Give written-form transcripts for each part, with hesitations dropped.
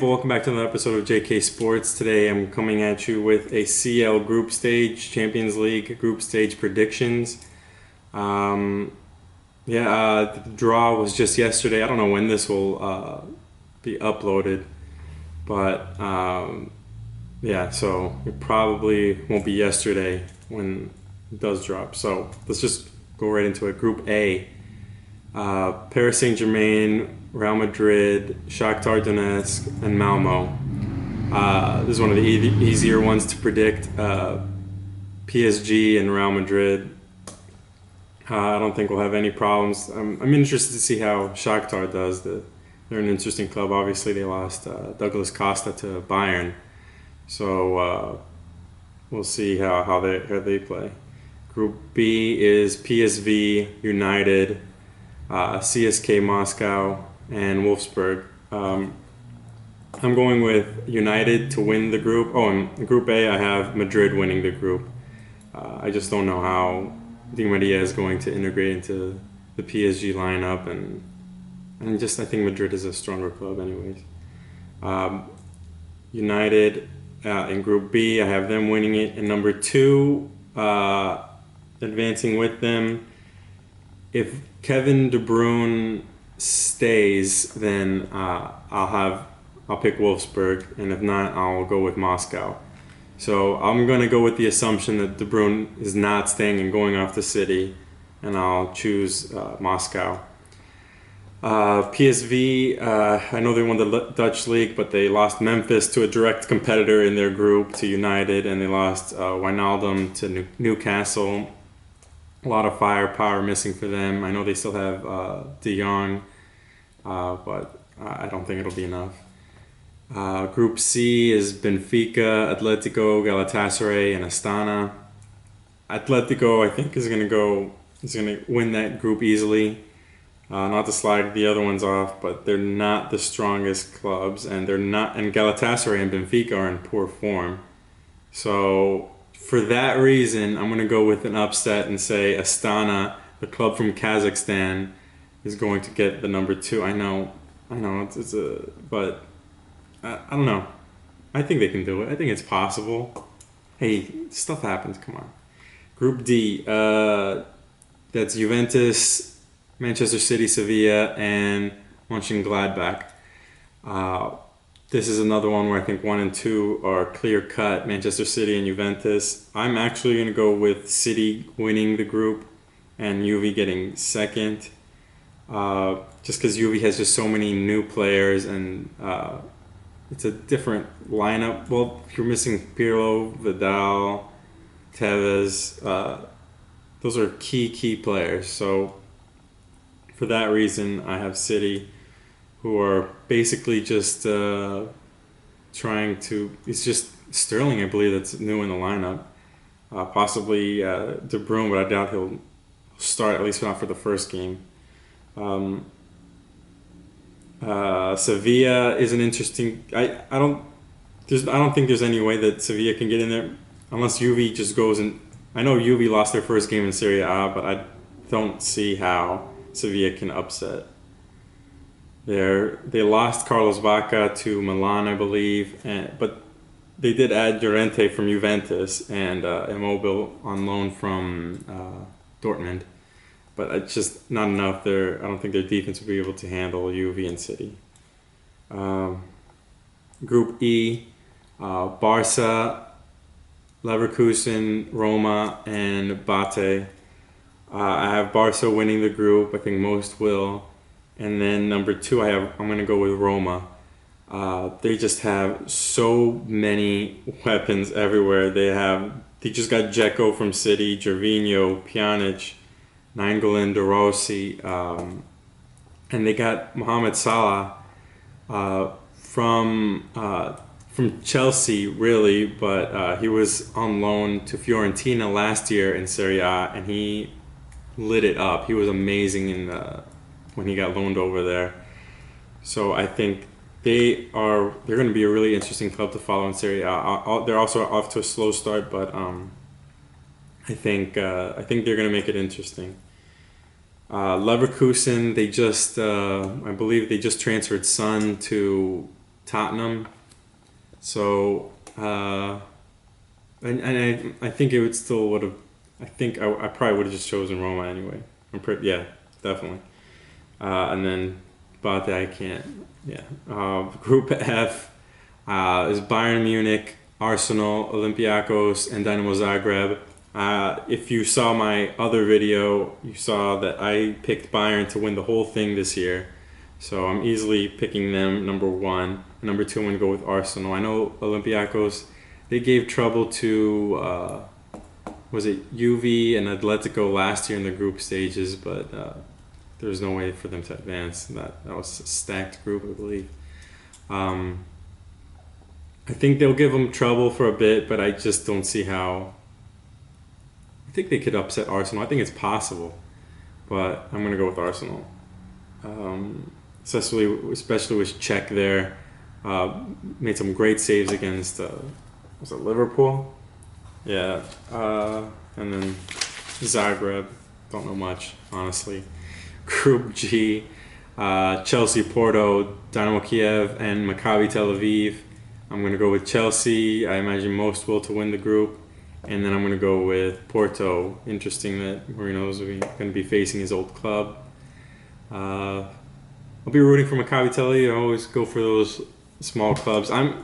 Welcome back to another episode of JK Sports. Today I'm coming at you with a CL Group Stage, Champions League Group Stage predictions. Um, the draw was just yesterday. I don't know when this will be uploaded, but so it probably won't be yesterday when it does drop. So let's just go right into it. Group A, Paris Saint-Germain, Real Madrid, Shakhtar Donetsk, and Malmo. This is one of the easier ones to predict. PSG and Real Madrid. I don't think we'll have any problems. I'm interested to see how Shakhtar does. They're an interesting club. Obviously, they lost Douglas Costa to Bayern, so we'll see how they play. Group B is PSV, United, CSK Moscow, and Wolfsburg. I'm going with United to win the group. Oh, in Group A, I have Madrid winning the group. I just don't know how Di Maria is going to integrate into the PSG lineup, and I think Madrid is a stronger club, anyways. United in Group B, I have them winning it, and number two, advancing with them. If Kevin De Bruyne stays, then I'll pick Wolfsburg, and if not, I'll go with Moscow. So I'm going to go with the assumption that De Bruyne is not staying and going off the city, and I'll choose Moscow. PSV, I know they won the Dutch league, but they lost Memphis to a direct competitor in their group, to United, and they lost Wijnaldum to Newcastle. A lot of firepower missing for them. I know they still have De Jong, but I don't think it'll be enough. Group C is Benfica, Atletico, Galatasaray, and Astana. Atletico, I think, is going to win that group easily. Not to slide the other ones off, but they're not the strongest clubs, and Galatasaray and Benfica are in poor form. So for that reason, I'm going to go with an upset and say Astana, the club from Kazakhstan, is going to get the number two. I know, but I don't know. I think they can do it. I think it's possible. Hey, stuff happens. Come on. Group D, that's Juventus, Manchester City, Sevilla, and Mönchengladbach. This is another one where I think 1 and 2 are clear cut, Manchester City and Juventus. I'm actually going to go with City winning the group and Juve getting second. Just because Juve has just so many new players, and it's a different lineup. Well, if you're missing Pirlo, Vidal, Tevez, those are key players. So for that reason, I have City, who are basically just trying to. It's just Sterling, I believe, that's new in the lineup. Possibly De Bruyne, but I doubt he'll start, at least not for the first game. Sevilla is an interesting. I don't think there's any way that Sevilla can get in there unless Juve just goes and. I know Juve lost their first game in Serie A, but I don't see how Sevilla can upset. They lost Carlos Bacca to Milan, I believe, but they did add Llorente from Juventus and Immobile on loan from Dortmund. But it's just not enough. I don't think their defense will be able to handle Juve and City. Group E, Barca, Leverkusen, Roma, and Bate. I have Barca winning the group. I think most will. And then number two, I'm going to go with Roma. They just have so many weapons everywhere. They just got Dzeko from City, Gervinho, Pjanic, Nainggolan, De Rossi, and they got Mohamed Salah from Chelsea, really, but he was on loan to Fiorentina last year in Serie A, and he lit it up. He was amazing when he got loaned over there. So I think they're going to be a really interesting club to follow in Serie A. They're also off to a slow start, but I think they're going to make it interesting. Leverkusen, I believe they just transferred Son to Tottenham. So, I think it would still would have. I think I probably would have just chosen Roma anyway. Yeah, definitely. And then, but I can't. Yeah. Group F is Bayern Munich, Arsenal, Olympiacos, and Dynamo Zagreb. If you saw my other video, you saw that I picked Bayern to win the whole thing this year. So I'm easily picking them number one. Number two, I'm going to go with Arsenal. I know Olympiacos, they gave trouble to, was it Juve and Atletico last year in the group stages, but there's no way for them to advance. That was a stacked group, I believe. I think they'll give them trouble for a bit, but I just don't see how. I think they could upset Arsenal. I think it's possible, but I'm going to go with Arsenal. Especially with Czech there. Made some great saves against, was it Liverpool? Yeah. And then Zagreb. Don't know much, honestly. Group G, Chelsea, Porto, Dynamo Kiev, and Maccabi Tel Aviv. I'm going to go with Chelsea. I imagine most will to win the group. And then I'm going to go with Porto. Interesting that Mourinho's going to be facing his old club. I'll be rooting for Maccabi Tel Aviv. I always go for those small clubs. I'll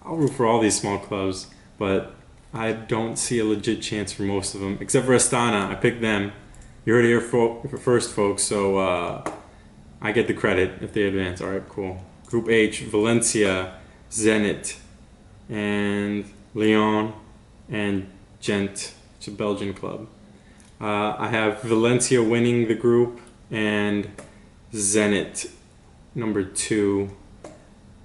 root for all these small clubs, but I don't see a legit chance for most of them, except for Astana. I picked them. You heard it here first, folks, so I get the credit if they advance. All right, cool. Group H, Valencia, Zenit, and Lyon, and Gent. It's a Belgian club. I have Valencia winning the group, and Zenit number 2.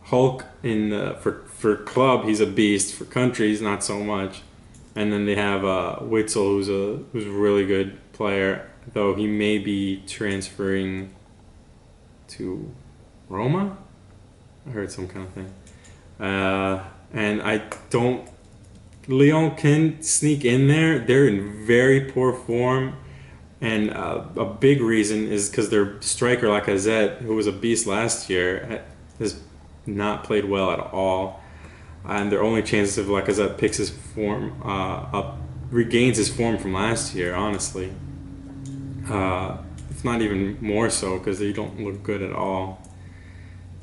Hulk for club, he's a beast. For countries, not so much. And then they have Witzel, who's a really good player, though he may be transferring to Roma. I heard some kind of thing. And I don't. Lyon can sneak in there. They're in very poor form. And a big reason is because their striker, Lacazette, who was a beast last year, has not played well at all. And their only chances if Lacazette picks his form up, regains his form from last year, honestly. If not even more so, because they don't look good at all.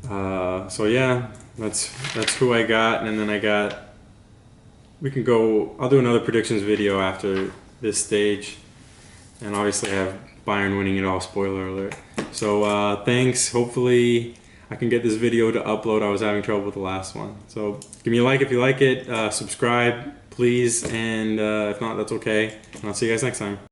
So yeah, that's who I got. And then I'll do another predictions video after this stage. And obviously I have Bayern winning it all, spoiler alert. So thanks. Hopefully I can get this video to upload. I was having trouble with the last one. So give me a like if you like it. Subscribe, please. And if not, that's okay. And I'll see you guys next time.